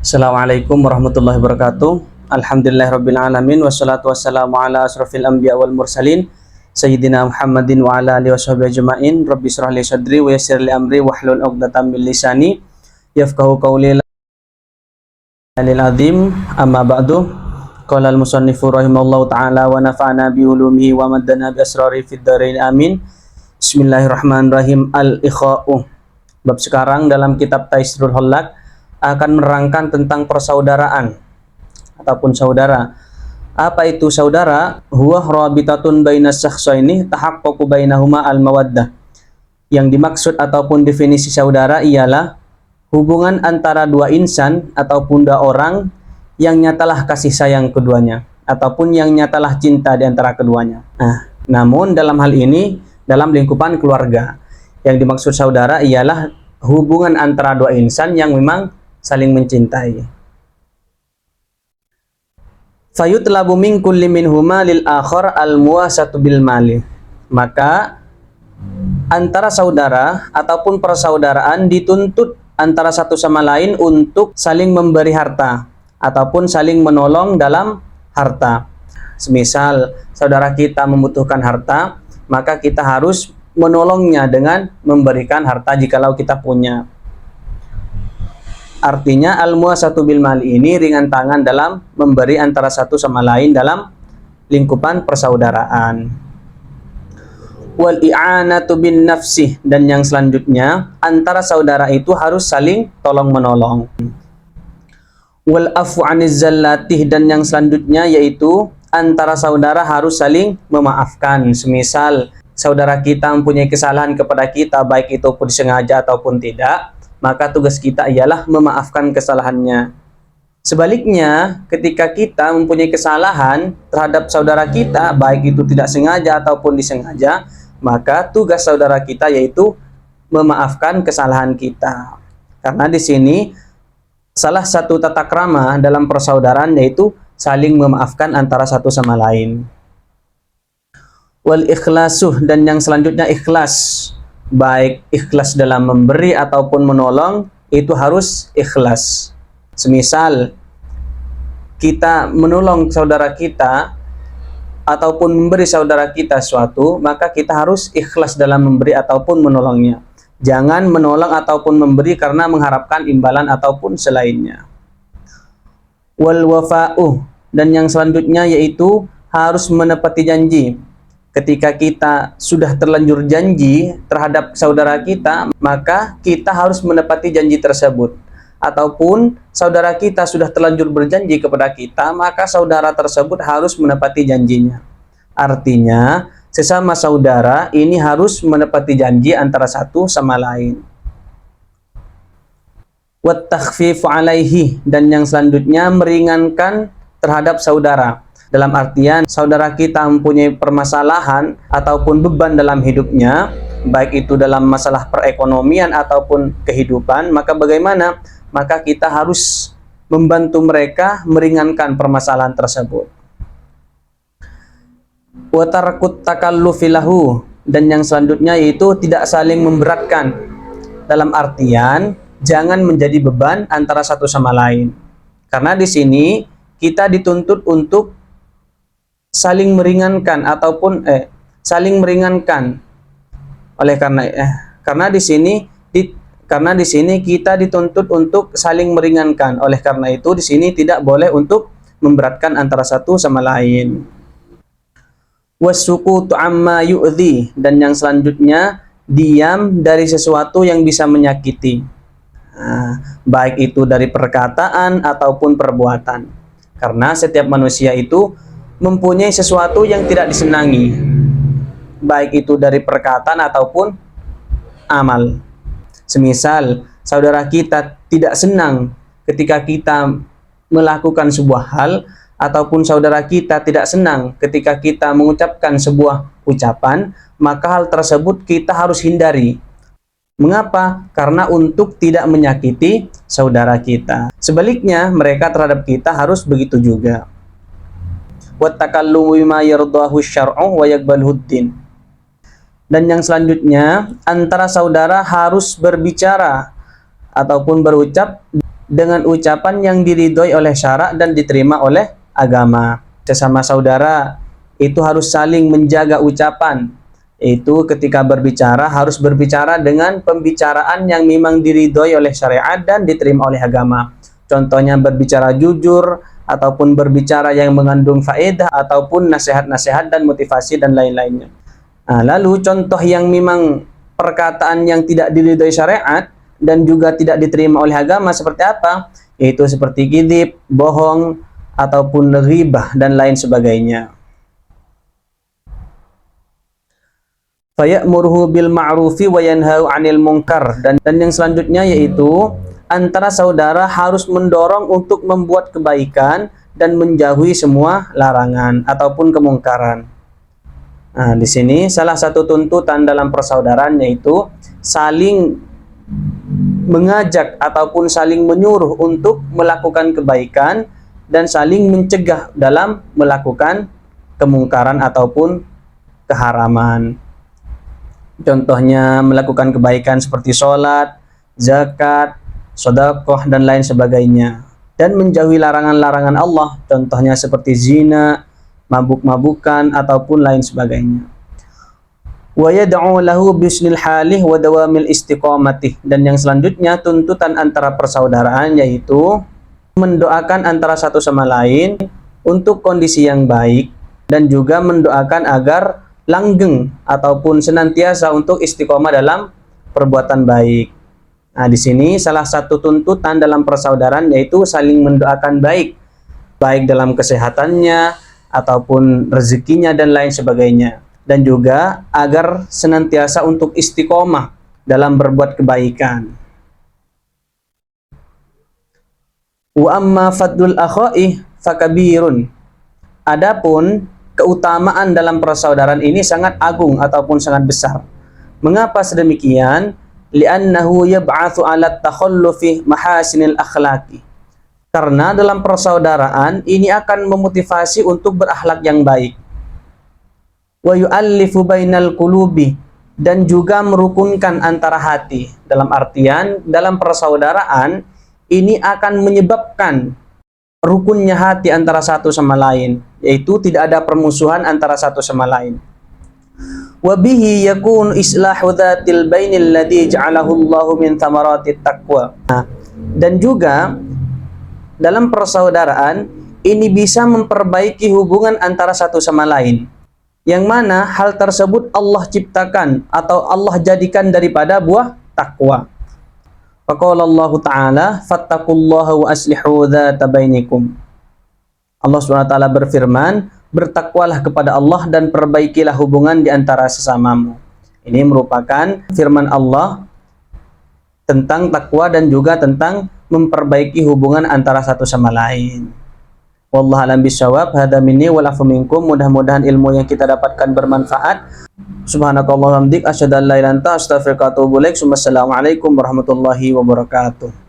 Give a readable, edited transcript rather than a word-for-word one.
Assalamualaikum warahmatullahi wabarakatuh. Alhamdulillahirabbil alamin wassalatu wassalamu ala asrofil anbiya wal mursalin sayyidina Muhammadin wa ala alihi washabihi ajmain. Rabbi shrah li sadri wa yassir li amri wahlul 'uqdatam min lisani yafqahu qawli. Lil azim amma ba'du. Qala al musannifu rahimallahu taala wa nafa'ana bi ulumihi wa maddana bi asrari fid dharain amin. Bismillahirrahmanirrahim. Al ikha'u. Bab sekarang dalam kitab Taisirul Hallaq akan menerangkan tentang persaudaraan ataupun saudara. Apa itu saudara? Huwa rabitatun bainas syakhsaini tahaqqaqu bainahuma al-mawaddah. Yang dimaksud ataupun definisi saudara ialah hubungan antara dua insan ataupun dua orang yang nyatalah kasih sayang keduanya ataupun yang nyatalah cinta di antara keduanya. Namun dalam hal ini dalam lingkupan keluarga. Yang dimaksud saudara ialah hubungan antara dua insan yang memang saling mencintai. Fayutlabu min kulli minhuma lil akhar al-muwasatu bil mali. Maka antara saudara ataupun persaudaraan dituntut antara satu sama lain untuk saling memberi harta ataupun saling menolong dalam harta. Semisal saudara kita membutuhkan harta, maka kita harus menolongnya dengan memberikan harta jikalau kita punya. Artinya al-muwasatu bil mali ini ringan tangan dalam memberi antara satu sama lain dalam lingkupan persaudaraan. Wal i'anatu bin nafsi, dan yang selanjutnya antara saudara itu harus saling tolong menolong. Wal afu aniz zallatih, dan yang selanjutnya yaitu antara saudara harus saling memaafkan. Semisal saudara kita mempunyai kesalahan kepada kita, baik itu pun disengaja ataupun tidak, maka tugas kita ialah memaafkan kesalahannya. Sebaliknya, ketika kita mempunyai kesalahan terhadap saudara kita, baik itu tidak sengaja ataupun disengaja, maka tugas saudara kita yaitu memaafkan kesalahan kita. Karena di sini salah satu tata krama dalam persaudaraan yaitu saling memaafkan antara satu sama lain. Wal ikhlasuh, dan yang selanjutnya ikhlas. Baik ikhlas dalam memberi ataupun menolong, itu harus ikhlas. Semisal kita menolong saudara kita ataupun memberi saudara kita sesuatu, maka kita harus ikhlas dalam memberi ataupun menolongnya. Jangan menolong ataupun memberi karena mengharapkan imbalan ataupun selainnya. Wal wafa'u, dan yang selanjutnya yaitu harus menepati janji. Ketika kita sudah terlanjur janji terhadap saudara kita, maka kita harus menepati janji tersebut. Ataupun saudara kita sudah terlanjur berjanji kepada kita, maka saudara tersebut harus menepati janjinya. Artinya, sesama saudara ini harus menepati janji antara satu sama lain. Wat takhfifu alaihi, dan yang selanjutnya meringankan terhadap saudara. Dalam artian saudara kita mempunyai permasalahan ataupun beban dalam hidupnya, baik itu dalam masalah perekonomian ataupun kehidupan, maka bagaimana? Maka kita harus membantu mereka meringankan permasalahan tersebut. Wa tarakut takallufi lahu, dan yang selanjutnya yaitu tidak saling memberatkan. Dalam artian jangan menjadi beban antara satu sama lain. Karena di sini kita dituntut untuk saling meringankan ataupun saling meringankan. Karena di sini kita dituntut untuk saling meringankan. Oleh karena itu di sini tidak boleh untuk memberatkan antara satu sama lain. Wasukutu amma yu'dhi, dan yang selanjutnya diam dari sesuatu yang bisa menyakiti. Baik itu dari perkataan ataupun perbuatan. Karena setiap manusia itu mempunyai sesuatu yang tidak disenangi, baik itu dari perkataan ataupun amal. Semisal saudara kita tidak senang ketika kita melakukan sebuah hal, ataupun saudara kita tidak senang ketika kita mengucapkan sebuah ucapan, maka hal tersebut kita harus hindari. Mengapa? Karena untuk tidak menyakiti saudara kita. Sebaliknya, mereka terhadap kita harus begitu juga. Wattakallumu bima yardahu syar'u wa yaqbaluhu din. Dan yang selanjutnya, antara saudara harus berbicara ataupun berucap dengan ucapan yang diridhoi oleh syara dan diterima oleh agama. Sesama saudara itu harus saling menjaga ucapan. Itu ketika berbicara harus berbicara dengan pembicaraan yang memang diridhoi oleh syariat dan diterima oleh agama. Contohnya berbicara jujur, ataupun berbicara yang mengandung faedah, ataupun nasihat-nasihat dan motivasi dan lain-lainnya. Nah, lalu contoh yang memang perkataan yang tidak diridhoi syariat dan juga tidak diterima oleh agama seperti apa? Yaitu seperti kadzib, bohong, ataupun ghibah dan lain sebagainya. Faya'muruhu bil ma'rufi wa yanhau 'anil munkar, dan yang selanjutnya yaitu antara saudara harus mendorong untuk membuat kebaikan dan menjauhi semua larangan ataupun kemungkaran. Nah, di sini salah satu tuntutan dalam persaudaraan yaitu saling mengajak ataupun saling menyuruh untuk melakukan kebaikan dan saling mencegah dalam melakukan kemungkaran ataupun keharaman. Contohnya melakukan kebaikan seperti sholat, zakat, sedekah dan lain sebagainya, dan menjauhi larangan-larangan Allah, contohnya seperti zina, mabuk-mabukan ataupun lain sebagainya. Wa yad'u lahu bisnil halih wa dawamil istiqamatih, dan yang selanjutnya tuntutan antara persaudaraan yaitu mendoakan antara satu sama lain untuk kondisi yang baik dan juga mendoakan agar langgeng ataupun senantiasa untuk istiqomah dalam perbuatan baik. Nah, di sini salah satu tuntutan dalam persaudaraan yaitu saling mendoakan baik dalam kesehatannya ataupun rezekinya dan lain sebagainya, dan juga agar senantiasa untuk istiqomah dalam berbuat kebaikan. Wa amma fadlul akhai fakabirun. Adapun keutamaan dalam persaudaraan ini sangat agung ataupun sangat besar. Mengapa sedemikian? Li'annahu yab'atsu 'ala takhallufi mahasinil akhlaqi. Karena dalam persaudaraan ini akan memotivasi untuk berakhlak yang baik. Wa yu'allifu bainal qulubi, dan juga merukunkan antara hati. Dalam artian dalam persaudaraan ini akan menyebabkan rukunnya hati antara satu sama lain, yaitu tidak ada permusuhan antara satu sama lain. Wa bihi yakun islahu dzatil bainil ladzi ja'alahu Allahu min thamaratit taqwa. Dan juga dalam persaudaraan ini bisa memperbaiki hubungan antara satu sama lain, yang mana hal tersebut Allah ciptakan atau Allah jadikan daripada buah takwa. Faqala Allah Ta'ala, fattaqullaha wa aslihu dzata bainikum. Allah SWT berfirman, bertakwalah kepada Allah dan perbaikilah hubungan di antara sesamamu. Ini merupakan firman Allah tentang takwa dan juga tentang memperbaiki hubungan antara satu sama lain. Wallahu a'lam bishawab. Hadza minni wal afu minkum. Mudah-mudahan ilmu yang kita dapatkan bermanfaat. Subhanakallahumma wa bihamdik asyhadu an la ilaha illa anta astaghfiruka wa atubu ilaik. Wassalamualaikum warahmatullahi wabarakatuh.